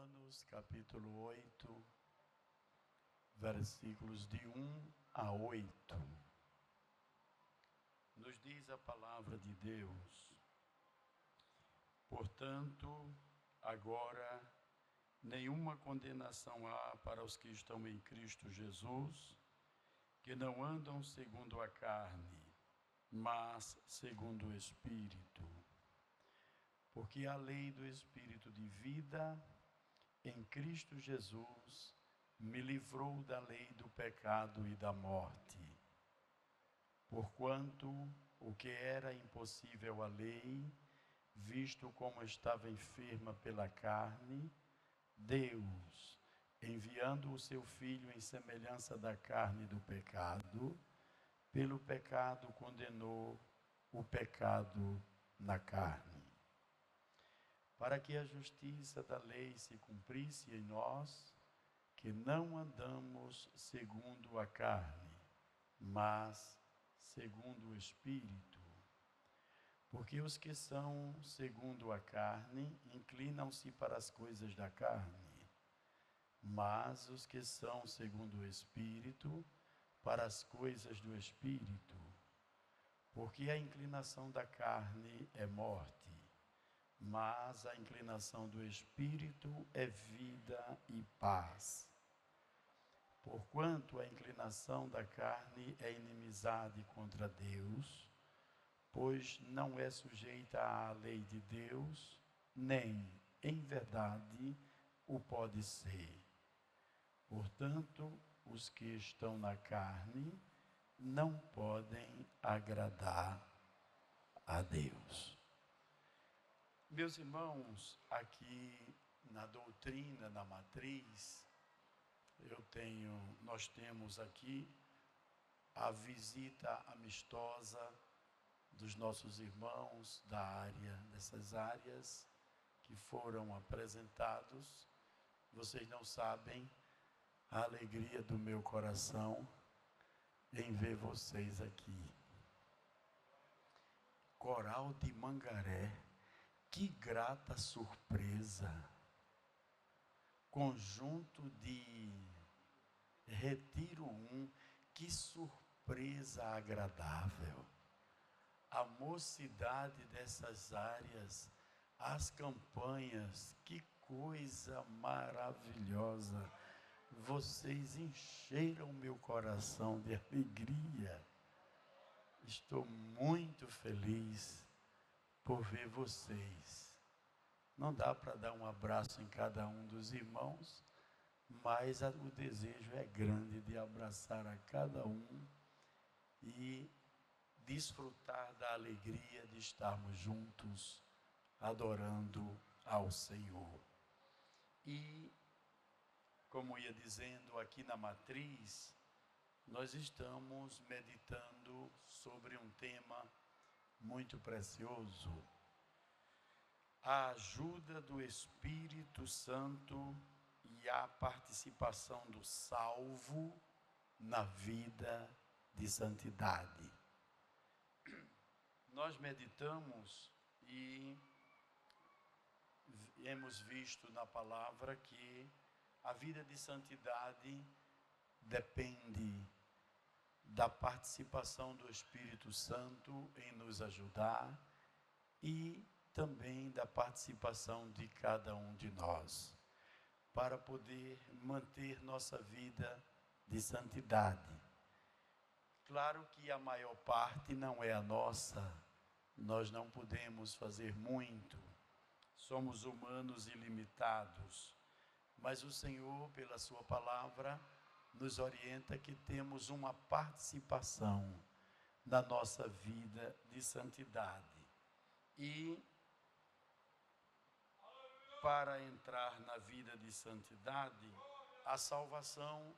Romanos, capítulo 8, versículos de 1 a 8. Nos diz a palavra de Deus: portanto, agora, nenhuma condenação há para os que estão em Cristo Jesus, que não andam segundo a carne, mas segundo o Espírito. Porque a lei do Espírito de vida em Cristo Jesus me livrou da lei do pecado e da morte. Porquanto o que era impossível à lei, visto como estava enferma pela carne, Deus, enviando o seu Filho em semelhança da carne do pecado, pelo pecado condenou o pecado na carne, para que a justiça da lei se cumprisse em nós, que não andamos segundo a carne, mas segundo o Espírito. Porque os que são segundo a carne inclinam-se para as coisas da carne, mas os que são segundo o Espírito, para as coisas do Espírito. Porque a inclinação da carne é morte, mas a inclinação do Espírito é vida e paz. Porquanto a inclinação da carne é inimizade contra Deus, pois não é sujeita à lei de Deus, nem, em verdade, o pode ser. Portanto, os que estão na carne não podem agradar a Deus. Meus irmãos, aqui na doutrina, na matriz, nós temos aqui a visita amistosa dos nossos irmãos dessas áreas que foram apresentados. Vocês não sabem a alegria do meu coração em ver vocês aqui. Coral de Mangaré, que grata surpresa! Conjunto de Retiro 1, que surpresa agradável! A mocidade dessas áreas, as campanhas, que coisa maravilhosa! Vocês encheram meu coração de alegria. Estou muito feliz por ver vocês. Não dá para dar um abraço em cada um dos irmãos, mas o desejo é grande de abraçar a cada um e desfrutar da alegria de estarmos juntos, adorando ao Senhor. E, como ia dizendo, aqui na matriz, nós estamos meditando sobre um tema muito precioso: a ajuda do Espírito Santo e a participação do salvo na vida de santidade. Nós meditamos e hemos visto na palavra que a vida de santidade depende da participação do Espírito Santo em nos ajudar e também da participação de cada um de nós, para poder manter nossa vida de santidade. Claro que a maior parte não é a nossa, nós não podemos fazer muito, somos humanos ilimitados, mas o Senhor, pela sua palavra, nos orienta que temos uma participação na nossa vida de santidade. E para entrar na vida de santidade, a salvação,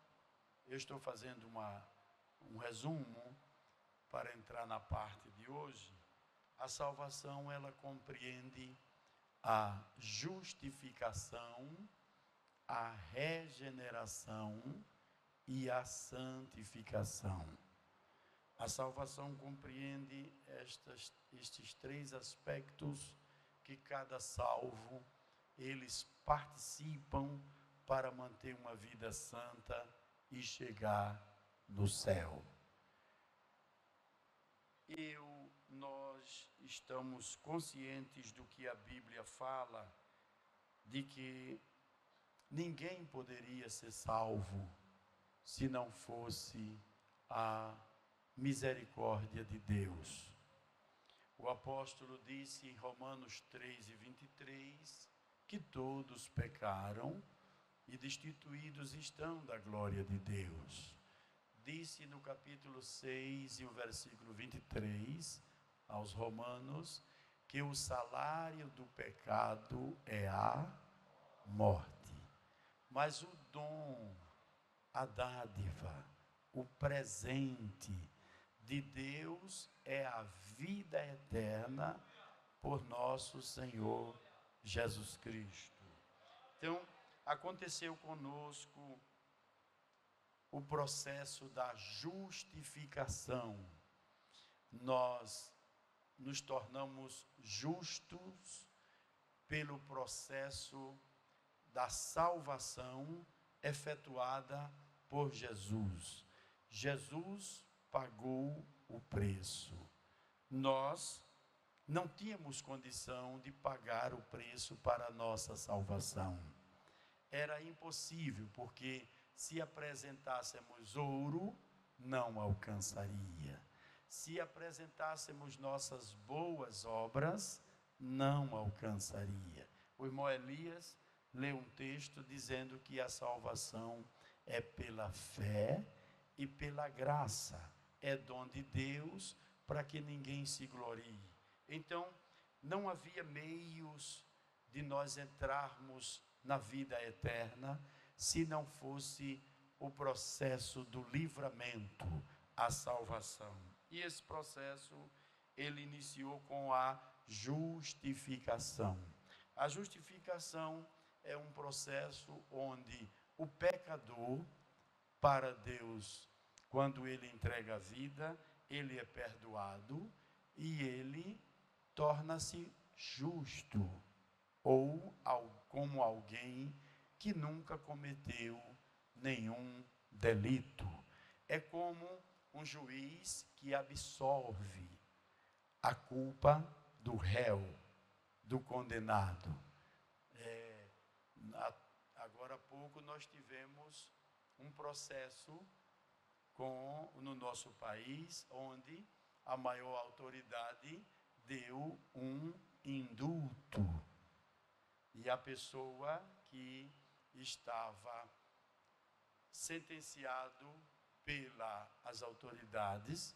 eu estou fazendo um resumo para entrar na parte de hoje. A salvação, ela compreende a justificação, a regeneração e a santificação. A salvação compreende estes três aspectos que cada salvo eles participam para manter uma vida santa e chegar no céu. Nós estamos conscientes do que a Bíblia fala, de que ninguém poderia ser salvo se não fosse a misericórdia de Deus. O apóstolo disse em Romanos 3:23 que todos pecaram e destituídos estão da glória de Deus. Disse no capítulo 6 e o versículo 23 aos Romanos que o salário do pecado é a morte, mas o dom, a dádiva, o presente de Deus é a vida eterna por nosso Senhor Jesus Cristo. Então, aconteceu conosco o processo da justificação. Nós nos tornamos justos pelo processo da salvação efetuada por Jesus. Jesus pagou o preço. Nós não tínhamos condição de pagar o preço para a nossa salvação. Era impossível, porque se apresentássemos ouro, não alcançaria. Se apresentássemos nossas boas obras, não alcançaria. O irmão Elias leu um texto dizendo que a salvação é pela fé e pela graça. É dom de Deus para que ninguém se glorie. Então, não havia meios de nós entrarmos na vida eterna se não fosse o processo do livramento, a salvação. E esse processo, ele iniciou com a justificação. A justificação é um processo onde o pecador, para Deus, quando ele entrega a vida, ele é perdoado e ele torna-se justo, ou como alguém que nunca cometeu nenhum delito. É como um juiz que absolve a culpa do réu, do condenado. Agora há pouco nós tivemos um processo no nosso país, onde a maior autoridade deu um indulto. E a pessoa que estava sentenciado pelas autoridades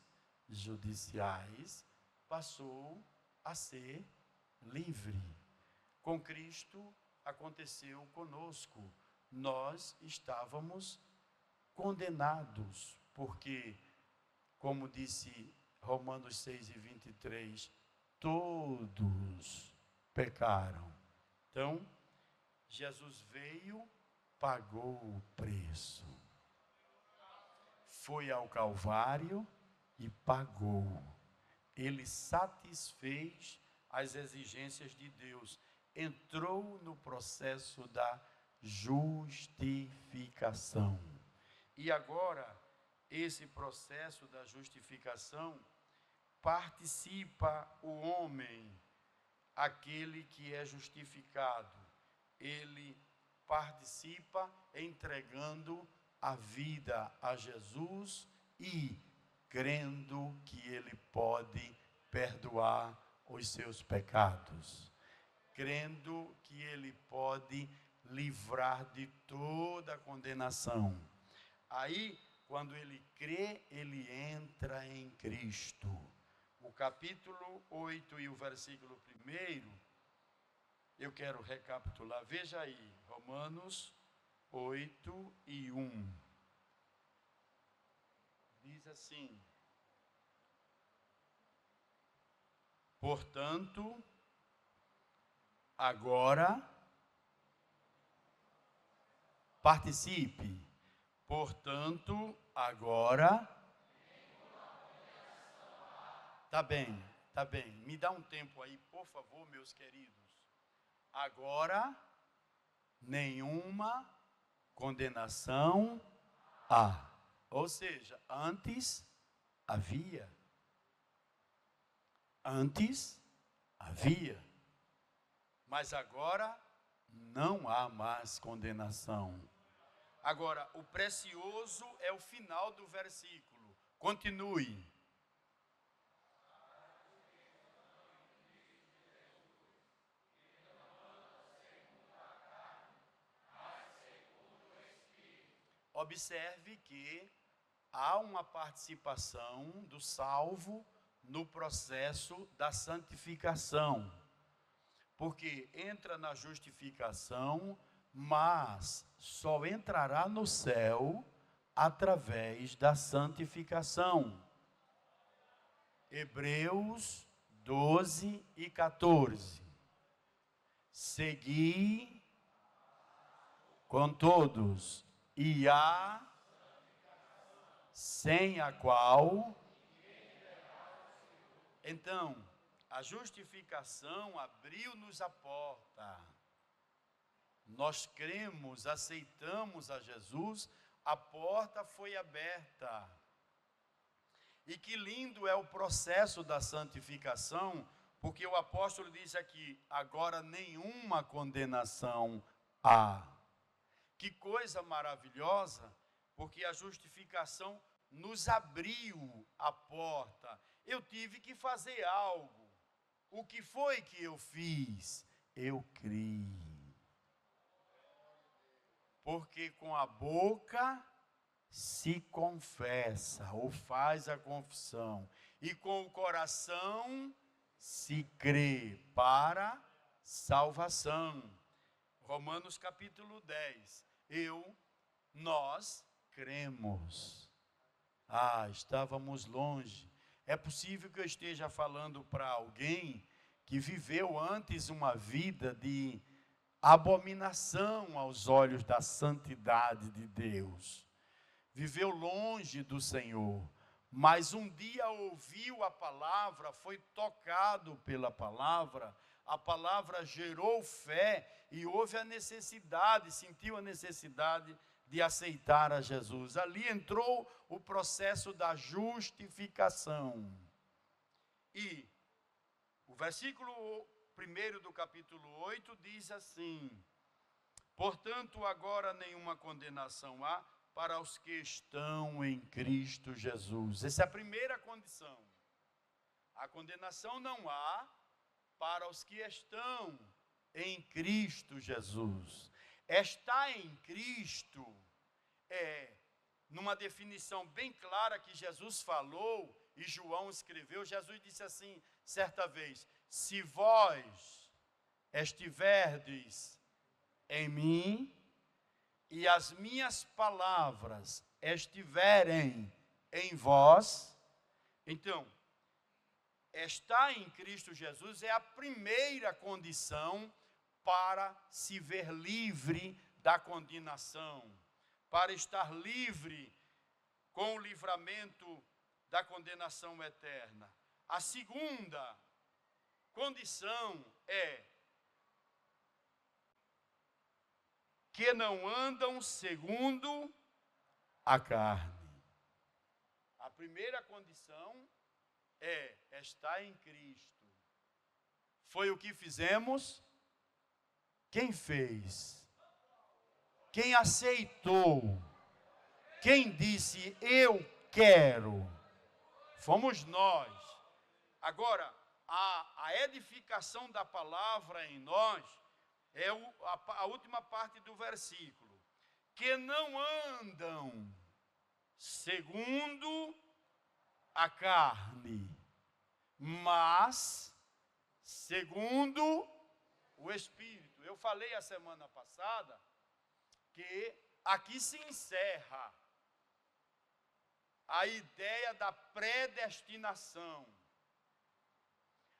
judiciais passou a ser livre. Com Cristo aconteceu conosco. Nós estávamos condenados, porque, como disse Romanos 6:23, todos pecaram. Então, Jesus veio, pagou o preço. Foi ao Calvário e pagou. Ele satisfez as exigências de Deus. Entrou no processo da justificação. E agora, esse processo da justificação, participa o homem, aquele que é justificado. Ele participa entregando a vida a Jesus e crendo que Ele pode perdoar os seus pecados, crendo que Ele pode livrar de toda a condenação. Aí, quando ele crê, ele entra em Cristo. O capítulo 8 e o versículo 1, eu quero recapitular. Veja aí, Romanos 8:1. Diz assim: portanto, agora, participe. Portanto, agora. Tá bem. Me dá um tempo aí, por favor, meus queridos. Agora, nenhuma condenação há. Ou seja, antes havia. Antes havia. Mas agora não há mais condenação. Agora, o precioso é o final do versículo. Continue. Observe que há uma participação do salvo no processo da santificação. Porque entra na justificação, mas só entrará no céu através da santificação. Hebreus 12 e 14. Segui com todos, e há sem a qual. Então, a justificação abriu-nos a porta. Nós cremos, aceitamos a Jesus, a porta foi aberta. E que lindo é o processo da santificação, porque o apóstolo diz aqui, agora nenhuma condenação há. Que coisa maravilhosa, porque a justificação nos abriu a porta. Eu tive que fazer algo. O que foi que eu fiz? Eu criei. Porque com a boca se confessa, ou faz a confissão, e com o coração se crê para salvação. Romanos capítulo 10. Nós cremos. Estávamos longe. É possível que eu esteja falando para alguém que viveu antes uma vida de abominação aos olhos da santidade de Deus. Viveu longe do Senhor, mas um dia ouviu a palavra, foi tocado pela palavra, a palavra gerou fé e houve a necessidade, sentiu a necessidade de aceitar a Jesus. Ali entrou o processo da justificação. E o versículo 1 do capítulo 8 diz assim: portanto, agora nenhuma condenação há para os que estão em Cristo Jesus. Essa é a primeira condição. A condenação não há para os que estão em Cristo Jesus. Estar em Cristo é, numa definição bem clara que Jesus falou e João escreveu. Jesus disse assim, certa vez: se vós estiverdes em mim e as minhas palavras estiverem em vós, então, estar em Cristo Jesus é a primeira condição para se ver livre da condenação, para estar livre com o livramento da condenação eterna. A segunda condição é que não andam segundo a carne. A primeira condição é estar em Cristo. Foi o que fizemos? Quem fez? Quem aceitou? Quem disse, eu quero? Fomos nós. Agora, a edificação da palavra em nós é a última parte do versículo. Que não andam segundo a carne, mas segundo o Espírito. Eu falei a semana passada que aqui se encerra a ideia da predestinação,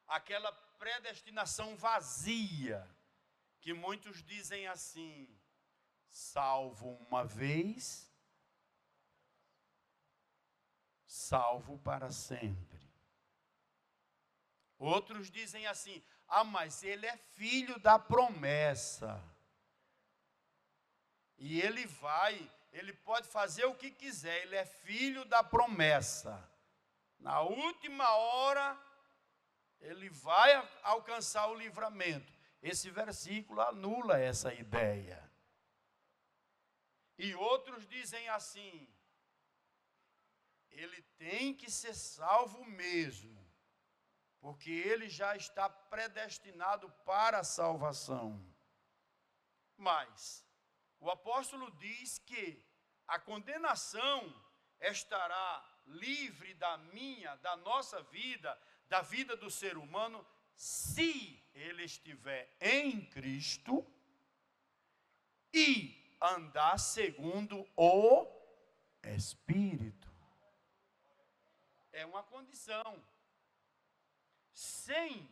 aquela predestinação vazia, que muitos dizem assim, salvo uma vez, salvo para sempre. Outros dizem assim, mas ele é filho da promessa. E ele pode fazer o que quiser, ele é filho da promessa. Na última hora, ele vai alcançar o livramento. Esse versículo anula essa ideia. E outros dizem assim: ele tem que ser salvo mesmo, porque ele já está predestinado para a salvação. Mas o apóstolo diz que a condenação estará livre da nossa vida, da vida do ser humano, se ele estiver em Cristo e andar segundo o Espírito. É uma condição. Sem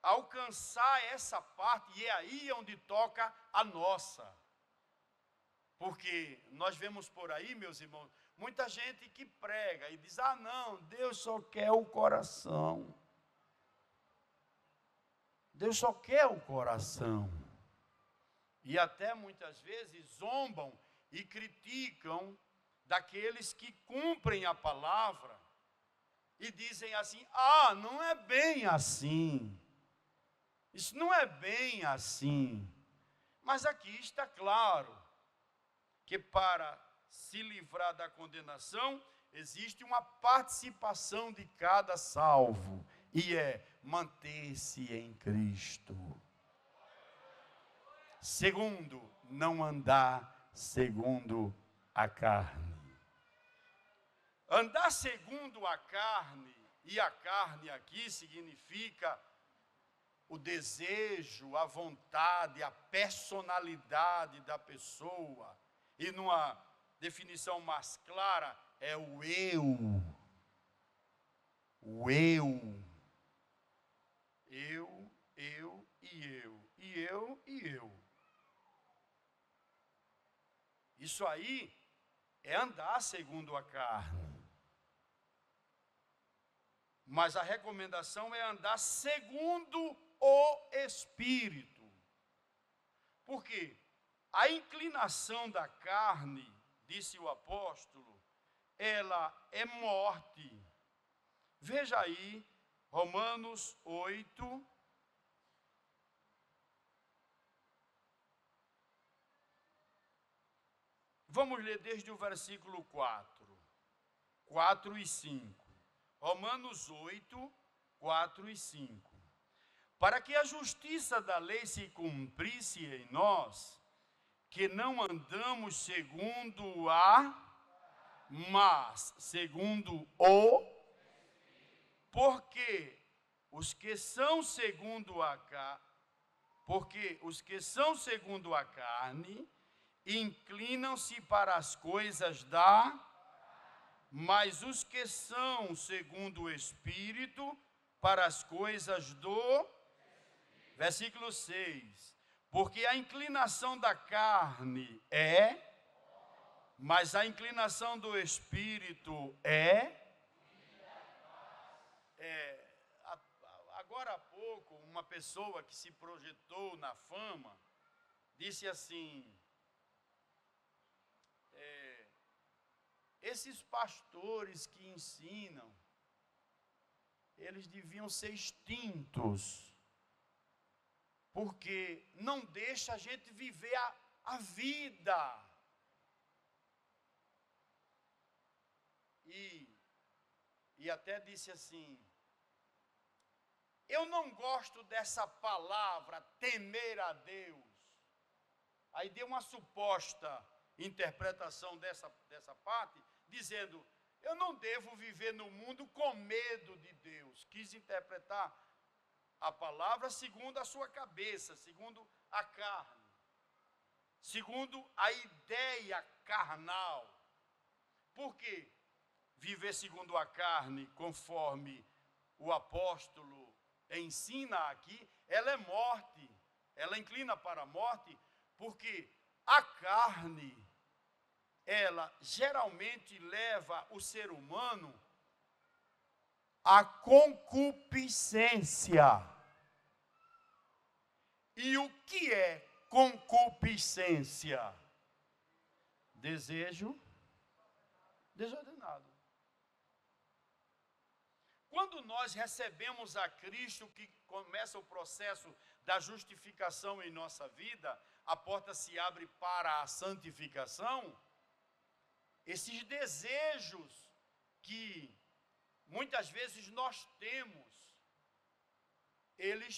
alcançar essa parte, e é aí onde toca a nossa. Porque nós vemos por aí, meus irmãos, muita gente que prega e diz: ah, não, Deus só quer o coração. Deus só quer o coração. E até muitas vezes zombam e criticam daqueles que cumprem a palavra e dizem assim: ah, não é bem assim. Isso não é bem assim. Mas aqui está claro que para se livrar da condenação, existe uma participação de cada salvo, e é manter-se em Cristo. Segundo, não andar segundo a carne. Andar segundo a carne, e a carne aqui significa o desejo, a vontade, a personalidade da pessoa. E numa definição mais clara, é o eu. O eu. Eu e eu. E eu e eu. Isso aí é andar segundo a carne. Mas a recomendação é andar segundo o Espírito. Por quê? A inclinação da carne, disse o apóstolo, ela é morte. Veja aí, Romanos 8. Vamos ler desde o versículo 4 e 5. Romanos 8, 4 e 5. Para que a justiça da lei se cumprisse em nós, que não andamos segundo mas segundo o, porque os que são segundo a carne inclinam-se para as coisas mas os que são segundo o Espírito, para as coisas do, versículo 6, porque a inclinação da carne mas a inclinação do Espírito agora há pouco, uma pessoa que se projetou na fama, disse assim: esses pastores que ensinam, eles deviam ser extintos, porque não deixa a gente viver a vida. E até disse assim: eu não gosto dessa palavra, temer a Deus. Aí deu uma suposta interpretação dessa parte, dizendo: eu não devo viver no mundo com medo de Deus. Quis interpretar a palavra segundo a sua cabeça, segundo a carne, segundo a ideia carnal. Por quê? Viver segundo a carne, conforme o apóstolo ensina aqui, ela é morte, ela inclina para a morte, porque a carne, ela geralmente leva o ser humano à concupiscência. E o que é concupiscência? desejo desordenado. Quando nós recebemos a Cristo, que começa o processo da justificação em nossa vida, a porta se abre para a santificação, esses desejos que muitas vezes nós temos, eles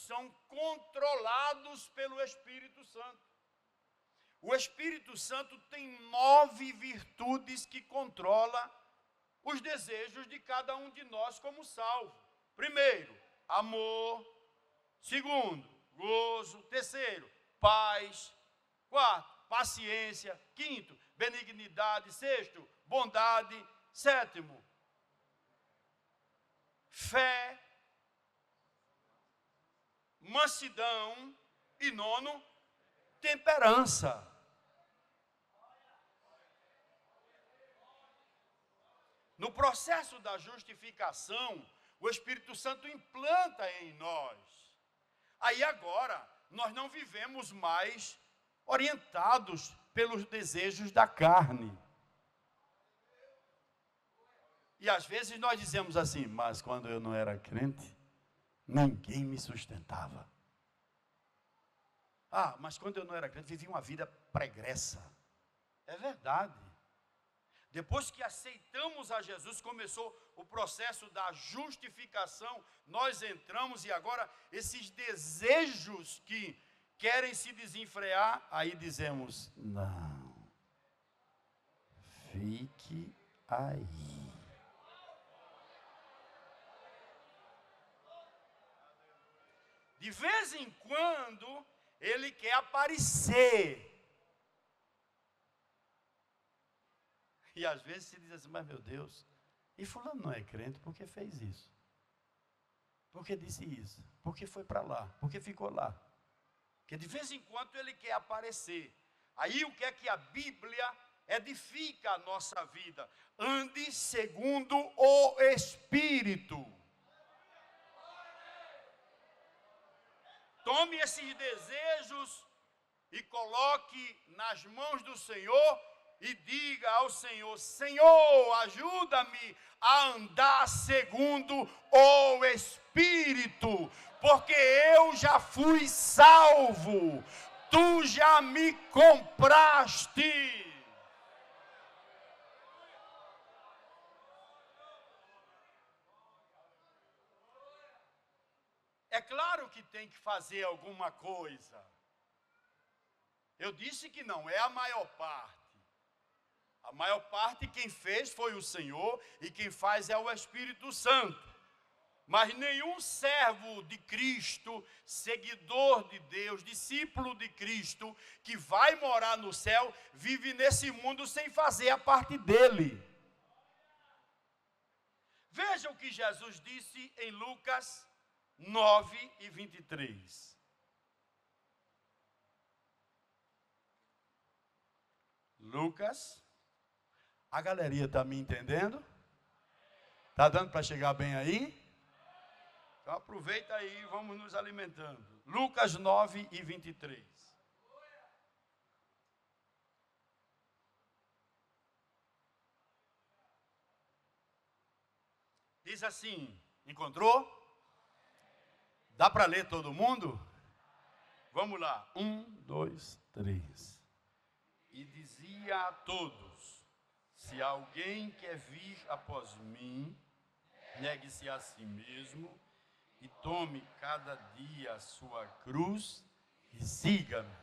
são controlados pelo Espírito Santo. O Espírito Santo tem 9 virtudes que controla os desejos de cada um de nós como salvo. Primeiro, amor. Segundo, gozo. Terceiro, paz. Quarto, paciência. Quinto, benignidade. Sexto, bondade. Sétimo, fé. Mansidão. E nono, temperança. No processo da justificação, o Espírito Santo implanta em nós. Aí agora, nós não vivemos mais orientados pelos desejos da carne. E às vezes nós dizemos assim, mas quando eu não era crente, ninguém me sustentava. Ah, mas quando eu não era crente, vivia uma vida pregressa. É verdade. Depois que aceitamos a Jesus, começou o processo da justificação, nós entramos e agora esses desejos que querem se desenfrear, aí dizemos, não, fique aí. De vez em quando, ele quer aparecer. E às vezes se diz assim, mas meu Deus, e fulano não é crente, por que fez isso? Por que disse isso? Por que foi para lá? Por que ficou lá? Porque de vez em quando ele quer aparecer. Aí o que é que a Bíblia edifica a nossa vida? Ande segundo o Espírito. Tome esses desejos e coloque nas mãos do Senhor e diga ao Senhor, Senhor, ajuda-me a andar segundo o Espírito, porque eu já fui salvo, tu já me compraste. É claro que tem que fazer alguma coisa. Eu disse que não é a maior parte. A maior parte quem fez foi o Senhor e quem faz é o Espírito Santo. Mas nenhum servo de Cristo, seguidor de Deus, discípulo de Cristo, que vai morar no céu, vive nesse mundo sem fazer a parte dele. Veja o que Jesus disse em Lucas 9:23. Lucas, a galeria está me entendendo? Está dando para chegar bem aí? Então aproveita aí e vamos nos alimentando. Lucas 9:23. Diz assim, encontrou? Dá para ler todo mundo? Vamos lá. 1, 2, 3. E dizia a todos, se alguém quer vir após mim, negue-se a si mesmo e tome cada dia a sua cruz e siga-me.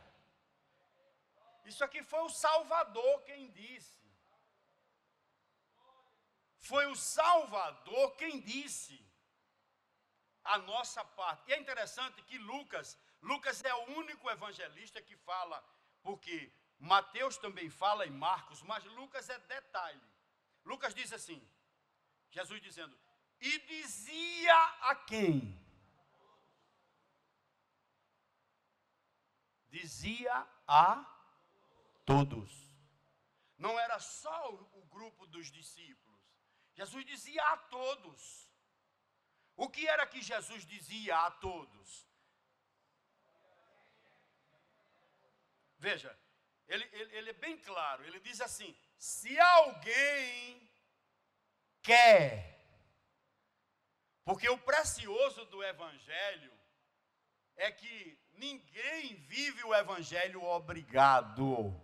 Isso aqui foi o Salvador quem disse. Foi o Salvador quem disse a nossa parte. E é interessante que Lucas é o único evangelista que fala, porque Mateus também fala e Marcos, mas Lucas é detalhe. Lucas diz assim, Jesus dizendo, e dizia a quem? Dizia a todos. Não era só o grupo dos discípulos. Jesus dizia a todos. O que era que Jesus dizia a todos? Veja, ele é bem claro, ele diz assim: se alguém quer, porque o precioso do Evangelho é que ninguém vive o Evangelho obrigado.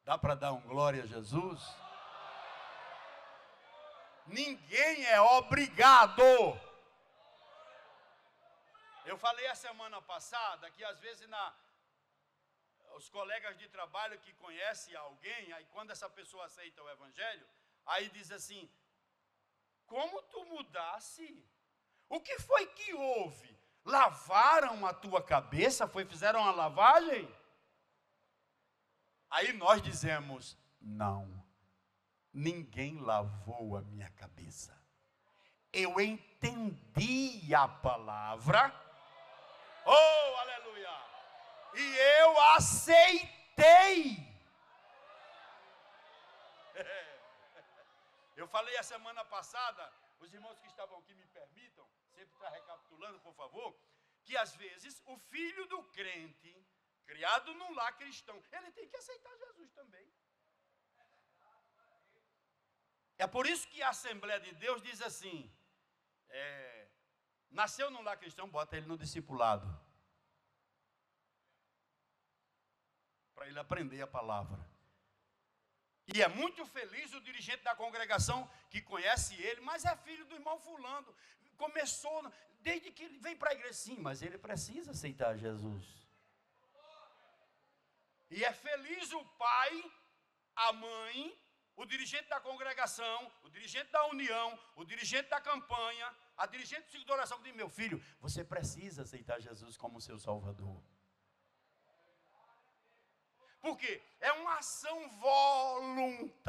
Dá para dar um glória a Jesus? Ninguém é obrigado. Eu falei a semana passada que às vezes os colegas de trabalho que conhecem alguém, aí quando essa pessoa aceita o Evangelho, aí diz assim: como tu mudasse? O que foi que houve? Lavaram a tua cabeça? Fizeram uma lavagem? Aí nós dizemos: não, ninguém lavou a minha cabeça. Eu entendi a palavra, oh, aleluia, e eu aceitei. Eu falei a semana passada, os irmãos que estavam aqui me permitam, sempre está recapitulando, por favor, que às vezes o filho do crente, criado num lar cristão, ele tem que aceitar Jesus também. É por isso que a Assembleia de Deus diz assim: nasceu num lar cristão, bota ele no discipulado, para ele aprender a palavra. E é muito feliz o dirigente da congregação que conhece ele, mas é filho do irmão fulano, começou desde que ele vem para a igreja, sim, mas ele precisa aceitar Jesus. E é feliz o pai, a mãe, o dirigente da congregação, o dirigente da união, o dirigente da campanha, a dirigente do ciclo de oração, que diz: meu filho, você precisa aceitar Jesus como seu Salvador. Por quê? É uma ação voluntária.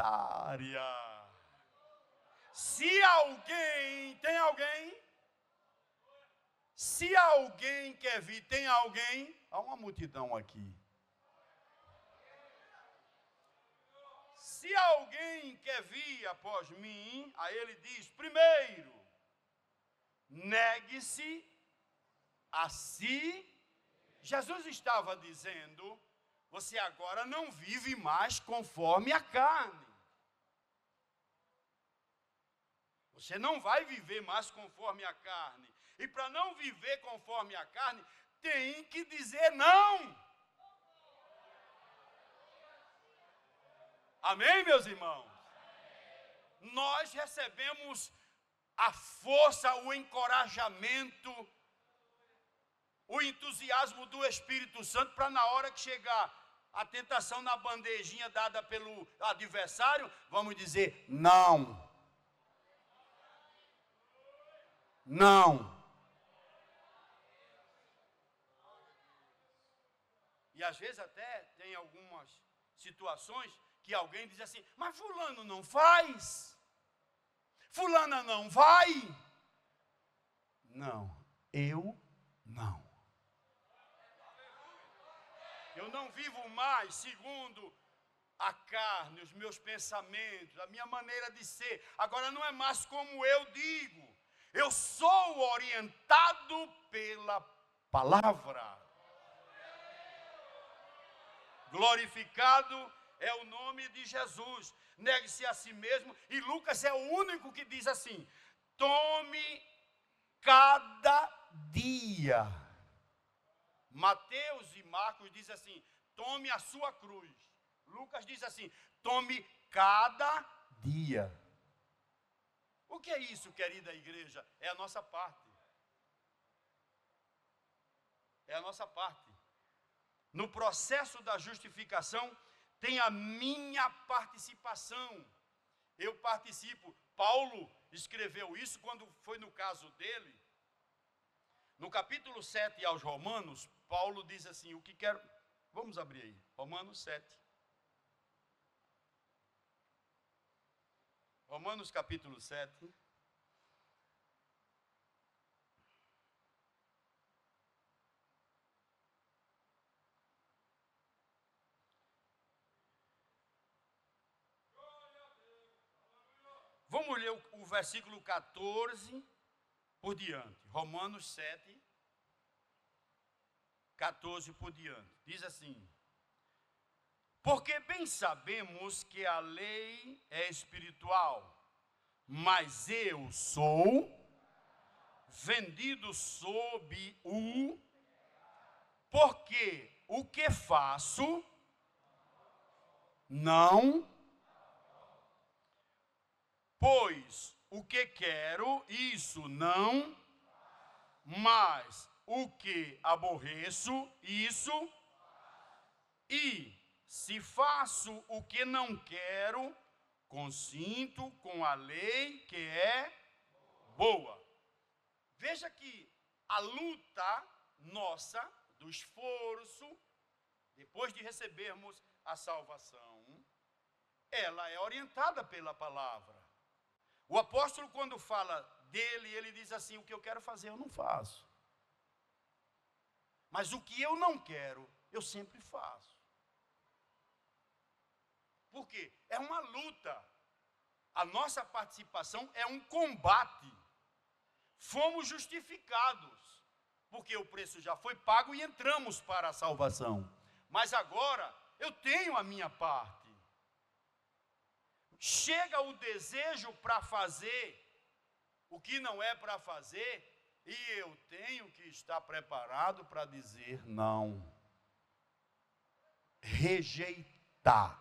Se alguém, tem alguém? Se alguém quer vir, tem alguém? Há uma multidão aqui. Se alguém quer vir após mim, aí ele diz: primeiro, negue-se a si. Jesus estava dizendo: você agora não vive mais conforme a carne. Você não vai viver mais conforme a carne. E para não viver conforme a carne, tem que dizer não. Amém, meus irmãos? Nós recebemos a força, o encorajamento, o entusiasmo do Espírito Santo para, na hora que chegar a tentação na bandejinha dada pelo adversário, vamos dizer não. Não. E às vezes até tem algumas situações que alguém diz assim: mas fulano não faz, fulana não vai. Não, eu não. Eu não vivo mais segundo a carne, os meus pensamentos, a minha maneira de ser. Agora não é mais como eu digo. Eu sou orientado pela palavra. Glorificado é o nome de Jesus. Negue-se a si mesmo. E Lucas é o único que diz assim: tome cada dia. Mateus e Marcos dizem assim: tome a sua cruz. Lucas diz assim: tome cada dia. O que é isso, querida igreja? É a nossa parte. É a nossa parte. No processo da justificação, tem a minha participação. Eu participo. Paulo escreveu isso quando foi no caso dele. No capítulo 7 aos Romanos, Paulo diz assim: o que quero... Vamos abrir aí, Romanos 7. Romanos capítulo 7. Vamos ler o versículo 14 por diante. Romanos 7. 14 por diante. Diz assim: porque bem sabemos que a lei é espiritual, mas eu sou vendido sob o... Porque o que faço, não... Pois o que quero, isso não... Mas o que aborreço, isso... E se faço o que não quero, consinto com a lei que é boa. Veja que a luta nossa, do esforço, depois de recebermos a salvação, ela é orientada pela palavra. O apóstolo, quando fala dele, ele diz assim: o que eu quero fazer eu não faço, mas o que eu não quero, eu sempre faço. Por quê? É uma luta. A nossa participação é um combate. Fomos justificados, porque o preço já foi pago e entramos para a salvação. Mas agora eu tenho a minha parte. Chega o desejo para fazer o que não é para fazer, e eu tenho que estar preparado para dizer não. Rejeitar.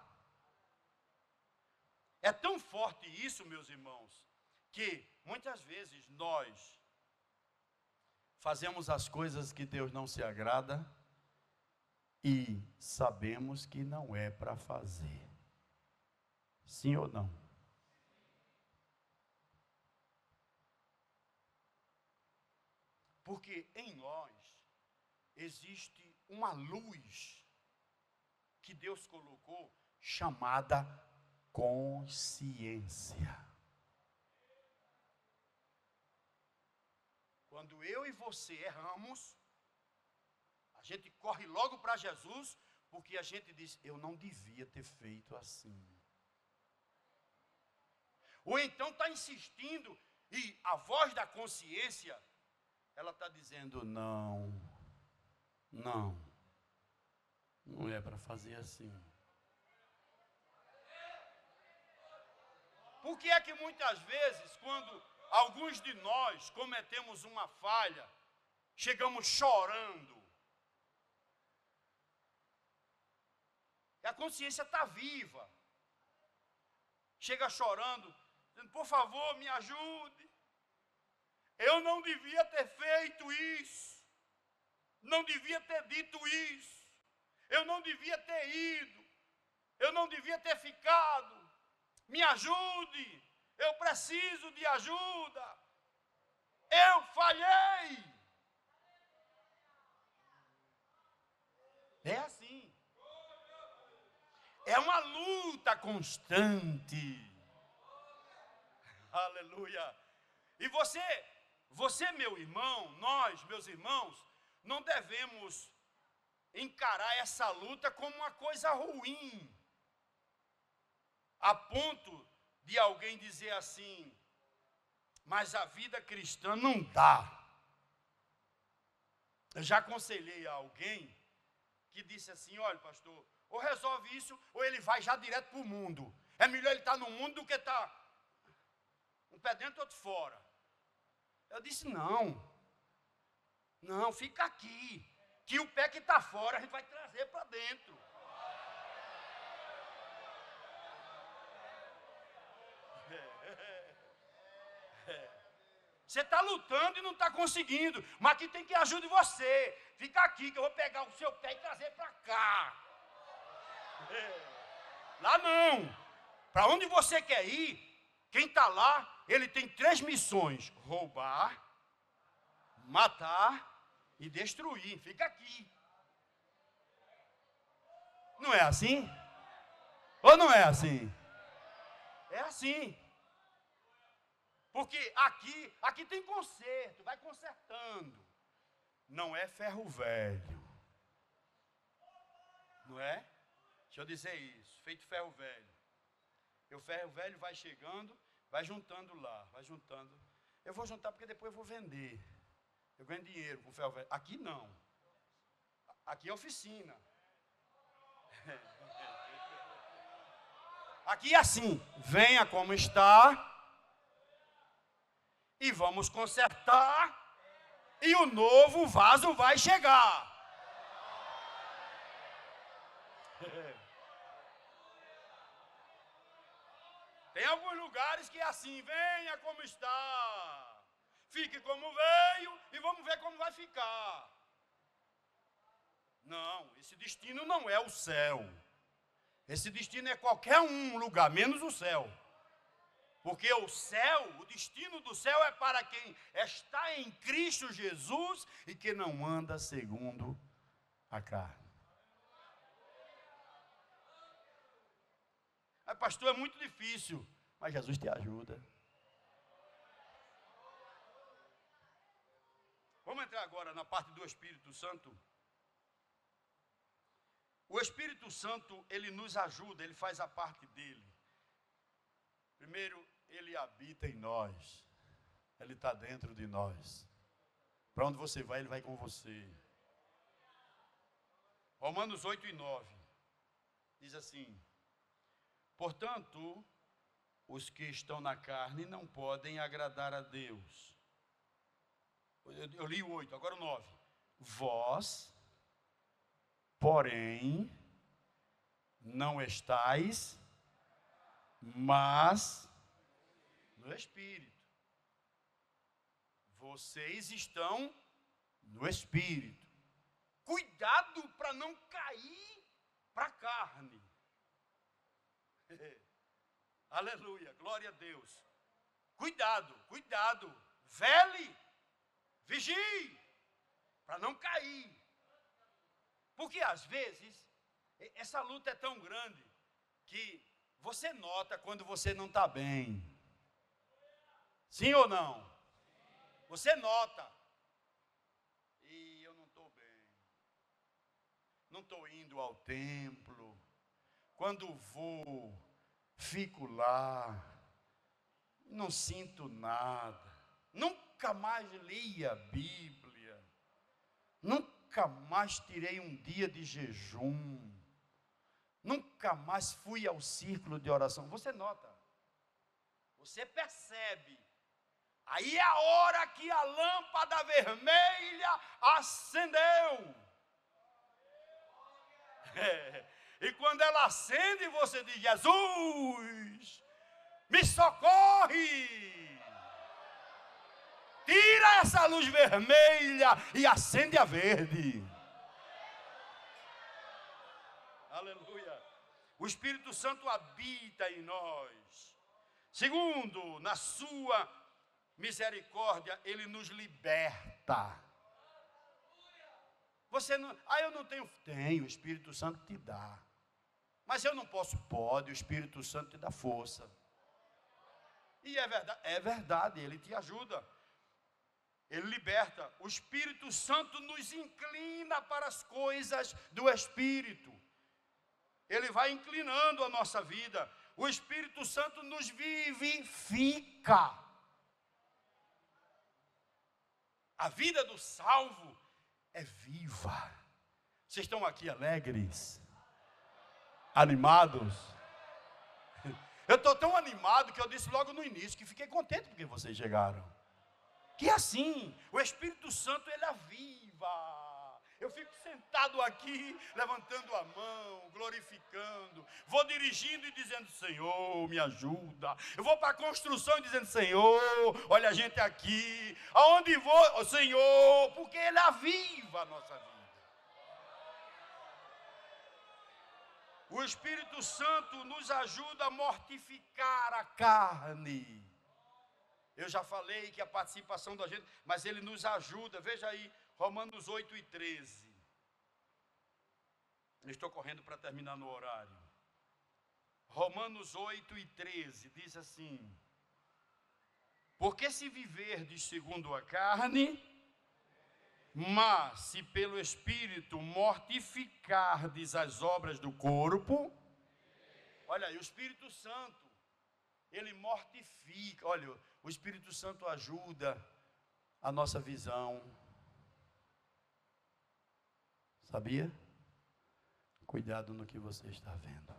É tão forte isso, meus irmãos, que muitas vezes nós fazemos as coisas que Deus não se agrada e sabemos que não é para fazer. Sim ou não? Porque em nós existe uma luz que Deus colocou chamada consciência. Quando eu e você erramos, a gente corre logo para Jesus, porque a gente diz: eu não devia ter feito assim. Ou então está insistindo, e a voz da consciência, ela está dizendo: não é para fazer assim. Por que é que muitas vezes, quando alguns de nós cometemos uma falha, chegamos chorando? E a consciência está viva. Chega chorando, dizendo: por favor, me ajude. Eu não devia ter feito isso. Não devia ter dito isso. Eu não devia ter ido. Eu não devia ter ficado. Me ajude, eu preciso de ajuda, eu falhei. É assim, é uma luta constante. Aleluia. E você meu irmão, nós, meus irmãos, não devemos encarar essa luta como uma coisa ruim, a ponto de alguém dizer assim: mas a vida cristã não dá. Eu já aconselhei a alguém que disse assim: olha, pastor, ou resolve isso, ou ele vai já direto para o mundo. É melhor ele estar no mundo do que estar um pé dentro e outro fora. Eu disse: não, fica aqui, que o pé que está fora a gente vai trazer para dentro. Você está lutando e não está conseguindo, mas aqui tem que ajuda de você. Fica aqui que eu vou pegar o seu pé e trazer para cá. Lá não. Para onde você quer ir, quem está lá, ele tem 3 missões: roubar, matar e destruir. Fica aqui. Não é assim? Ou não é assim? É assim. Porque aqui tem conserto, vai consertando. Não é ferro velho. Não é? Deixa eu dizer isso, feito ferro velho. E o ferro velho vai chegando, vai juntando lá, vai juntando. Eu vou juntar porque depois eu vou vender. Eu ganho dinheiro com ferro velho. Aqui não. Aqui é oficina. Aqui é assim, venha como está e vamos consertar e o novo vaso vai chegar. Tem alguns lugares que é assim, venha como está, fique como veio e vamos ver como vai ficar. Não, esse destino não é o céu. Esse destino é qualquer lugar, menos o céu. Porque o céu, o destino do céu é para quem está em Cristo Jesus e que não anda segundo a carne. Pastor, é muito difícil, mas Jesus te ajuda. Vamos entrar agora na parte do Espírito Santo. O Espírito Santo, ele nos ajuda, ele faz a parte dele. Primeiro, ele habita em nós. Ele está dentro de nós. Para onde você vai, ele vai com você. Romanos 8 e 9. Diz assim: portanto, os que estão na carne não podem agradar a Deus. Eu li o 8, agora o 9. Vós, porém, não estáis, mas no Espírito. Vocês estão no Espírito. Cuidado para não cair para a carne. Aleluia, glória a Deus. Cuidado, cuidado. Vele, vigie, para não cair. Porque às vezes, essa luta é tão grande que você nota quando você não está bem. Sim ou não? Você nota. E eu não estou bem. Não estou indo ao templo. Quando vou, fico lá. Não sinto nada. Nunca mais li a Bíblia. Nunca mais tirei um dia de jejum. Nunca mais fui ao círculo de oração. Você nota. Você percebe. Aí é a hora que a lâmpada vermelha acendeu. E quando ela acende, você diz: Jesus, me socorre. Tira essa luz vermelha e acende a verde. Aleluia. O Espírito Santo habita em nós. Segundo, na sua misericórdia, ele nos liberta. Você não, eu não tenho. Tem, o Espírito Santo te dá. Mas eu não posso, pode, o Espírito Santo te dá força. E é verdade, ele te ajuda. Ele liberta. O Espírito Santo nos inclina para as coisas do Espírito. Ele vai inclinando a nossa vida. O Espírito Santo nos vivifica. A vida do salvo é viva. Vocês estão aqui alegres? Animados? Eu estou tão animado que eu disse logo no início que fiquei contente porque vocês chegaram. Que assim, o Espírito Santo, ele aviva. Eu fico sentado aqui, levantando a mão, glorificando. Vou dirigindo e dizendo: Senhor, me ajuda. Eu vou para a construção e dizendo: Senhor, olha a gente aqui. Aonde vou, Senhor, porque ele aviva a nossa vida. O Espírito Santo nos ajuda a mortificar a carne. Eu já falei que a participação da gente, mas ele nos ajuda. Veja aí, Romanos 8 e 13. Eu estou correndo para terminar no horário. Romanos 8 e 13 diz assim: porque se viverdes segundo a carne, mas se pelo Espírito mortificardes as obras do corpo. Olha aí, o Espírito Santo, ele mortifica. Olha, o Espírito Santo ajuda a nossa visão. Sabia? Cuidado no que você está vendo.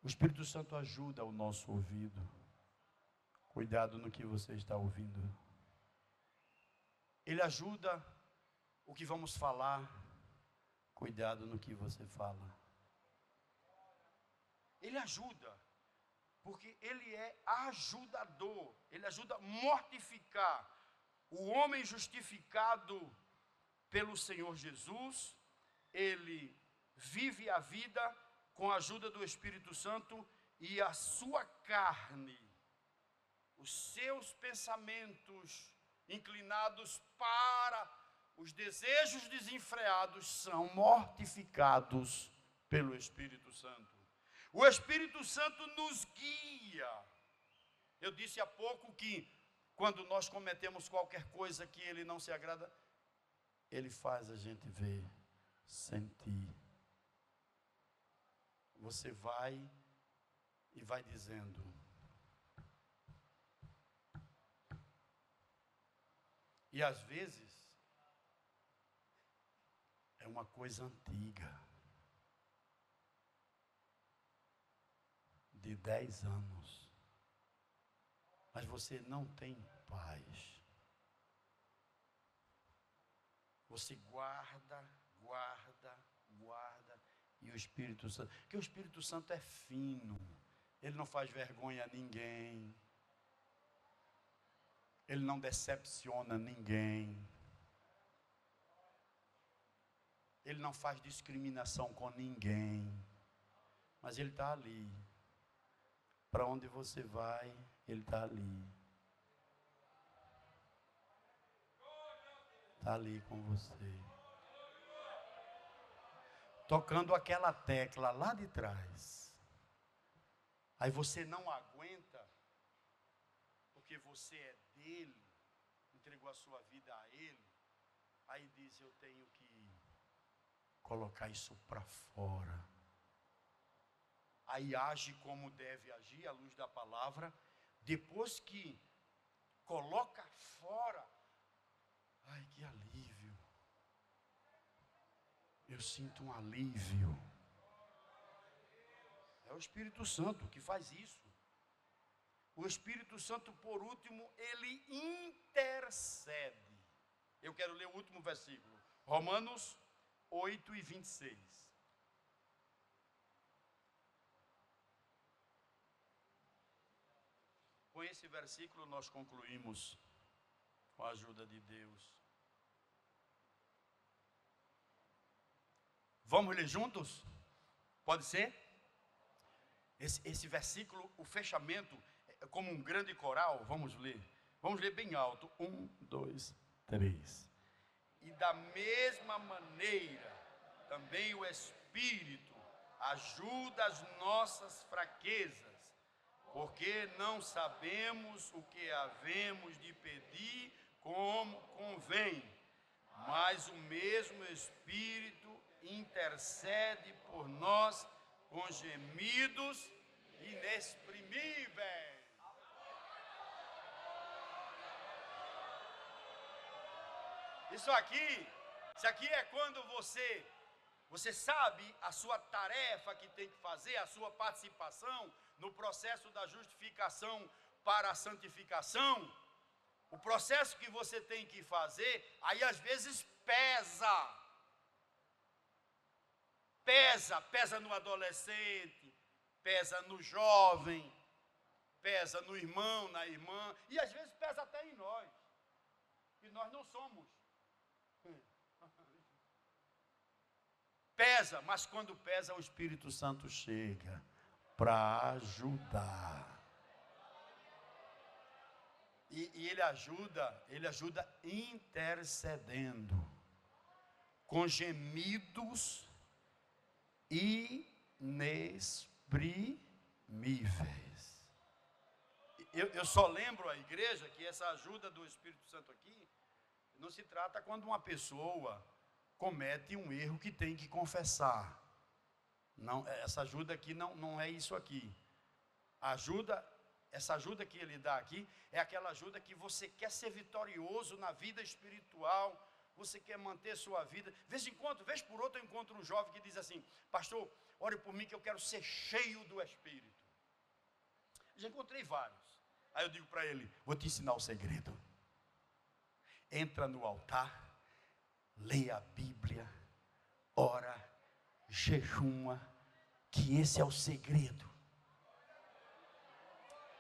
O Espírito Santo ajuda o nosso ouvido. Cuidado no que você está ouvindo. Ele ajuda o que vamos falar. Cuidado no que você fala. Ele ajuda, porque ele é ajudador. Ele ajuda a mortificar o homem justificado pelo Senhor Jesus. Ele vive a vida com a ajuda do Espírito Santo, e a sua carne, os seus pensamentos inclinados para os desejos desenfreados são mortificados pelo Espírito Santo. O Espírito Santo nos guia. Eu disse há pouco que quando nós cometemos qualquer coisa que ele não se agrada, ele faz a gente ver, sentir. Você vai e vai dizendo: e às vezes é uma coisa antiga, de 10 anos, mas você não tem paz. Você guarda, e o Espírito Santo, porque o Espírito Santo é fino, ele não faz vergonha a ninguém, ele não decepciona ninguém, ele não faz discriminação com ninguém, mas ele está ali. Para onde você vai, ele está ali. Está ali com você. Tocando aquela tecla lá de trás. Aí você não aguenta, porque você é dele, entregou a sua vida a ele. Aí diz: eu tenho que colocar isso para fora. Aí age como deve agir, à luz da palavra. Depois que coloca fora, ai, que alívio. Eu sinto um alívio. É o Espírito Santo que faz isso. O Espírito Santo, por último, ele intercede. Eu quero ler o último versículo. Romanos 8:26. Com esse versículo nós concluímos, com a ajuda de Deus. Vamos ler juntos? Pode ser? Esse versículo, o fechamento, é como um grande coral. Vamos ler. Vamos ler bem alto. 1, 2, 3. E da mesma maneira, também o Espírito ajuda as nossas fraquezas, porque não sabemos o que havemos de pedir como convém, mas o mesmo Espírito intercede por nós com gemidos inexprimíveis. Isso aqui é quando você sabe a sua tarefa que tem que fazer, a sua participação no processo da justificação para a santificação, o processo que você tem que fazer. Aí às vezes pesa no adolescente, pesa no jovem, pesa no irmão, na irmã, e às vezes pesa até em nós, que nós não somos. Pesa, mas quando pesa, o Espírito Santo chega para ajudar. E ele ajuda intercedendo, com gemidos inexprimíveis. Eu só lembro a igreja que essa ajuda do Espírito Santo aqui não se trata quando uma pessoa comete um erro que tem que confessar. Não, essa ajuda aqui não é isso aqui. Essa ajuda que ele dá aqui é aquela ajuda que você quer ser vitorioso na vida espiritual, você quer manter sua vida. Vez por outra eu encontro um jovem que diz assim: pastor, ore por mim que eu quero ser cheio do Espírito. Já encontrei vários. Aí eu digo para ele: vou te ensinar o segredo. Entra no altar, lê a Bíblia, ora, jejuma, que esse é o segredo.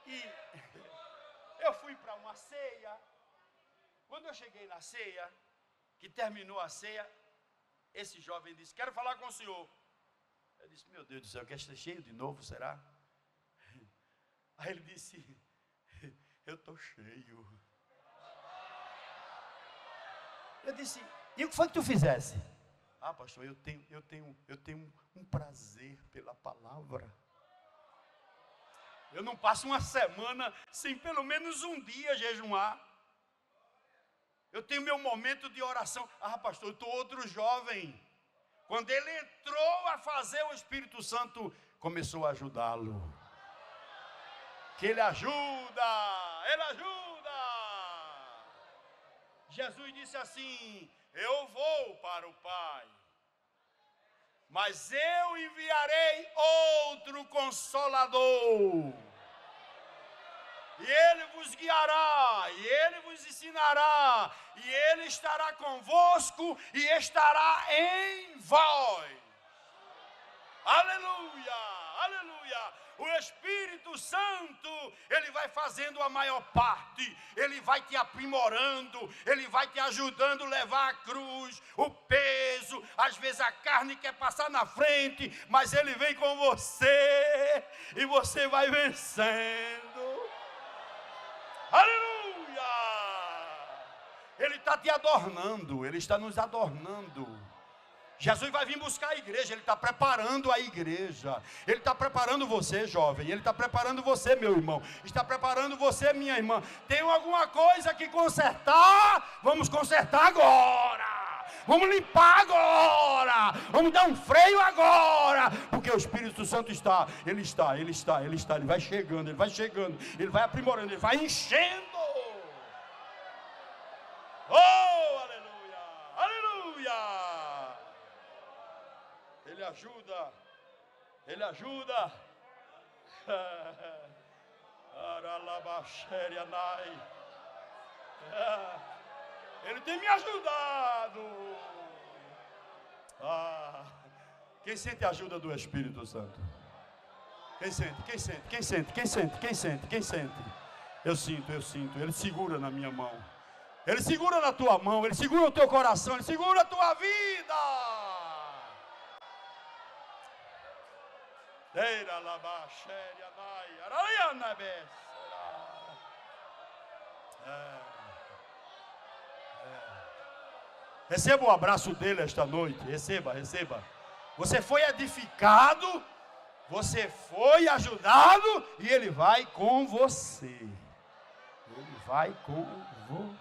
E eu fui para uma ceia. Quando eu cheguei na ceia, que terminou a ceia, esse jovem disse: quero falar com o senhor. Eu disse: meu Deus do céu, quer ser cheio de novo, será? Aí ele disse: eu estou cheio. Eu disse: e o que foi que tu fizesse? Ah, pastor, eu tenho um prazer pela palavra. Eu não passo uma semana sem pelo menos um dia jejuar. Eu tenho meu momento de oração. Ah, pastor, eu estou outro jovem. Quando ele entrou a fazer, o Espírito Santo começou a ajudá-lo. Que ele ajuda, ele ajuda. Jesus disse assim: eu vou para o Pai, mas eu enviarei outro Consolador, e ele vos guiará, e ele vos ensinará, e ele estará convosco e estará em vós. Aleluia, aleluia. O Espírito Santo, ele vai fazendo a maior parte, ele vai te aprimorando, ele vai te ajudando a levar a cruz, o peso. Às vezes a carne quer passar na frente, mas ele vem com você e você vai vencendo. Aleluia! Ele está te adornando, ele está nos adornando. Jesus vai vir buscar a igreja, ele está preparando a igreja. Ele está preparando você, jovem, ele está preparando você, meu irmão, está preparando você, minha irmã. Tem alguma coisa que consertar? Vamos consertar agora. Vamos limpar agora. Vamos dar um freio agora. Porque o Espírito Santo ele vai chegando, ele vai aprimorando, ele vai enchendo. Oh, aleluia, aleluia. Ele ajuda, ele ajuda. Ele tem me ajudado. Quem sente a ajuda do Espírito Santo? Quem sente? Quem sente? Quem sente? Quem sente? Quem sente? Quem sente? Eu sinto. Ele segura na minha mão. Ele segura na tua mão. Ele segura o teu coração. Ele segura a tua vida. Receba o abraço dele esta noite. Receba. Você foi edificado, você foi ajudado e ele vai com você. Ele vai com você.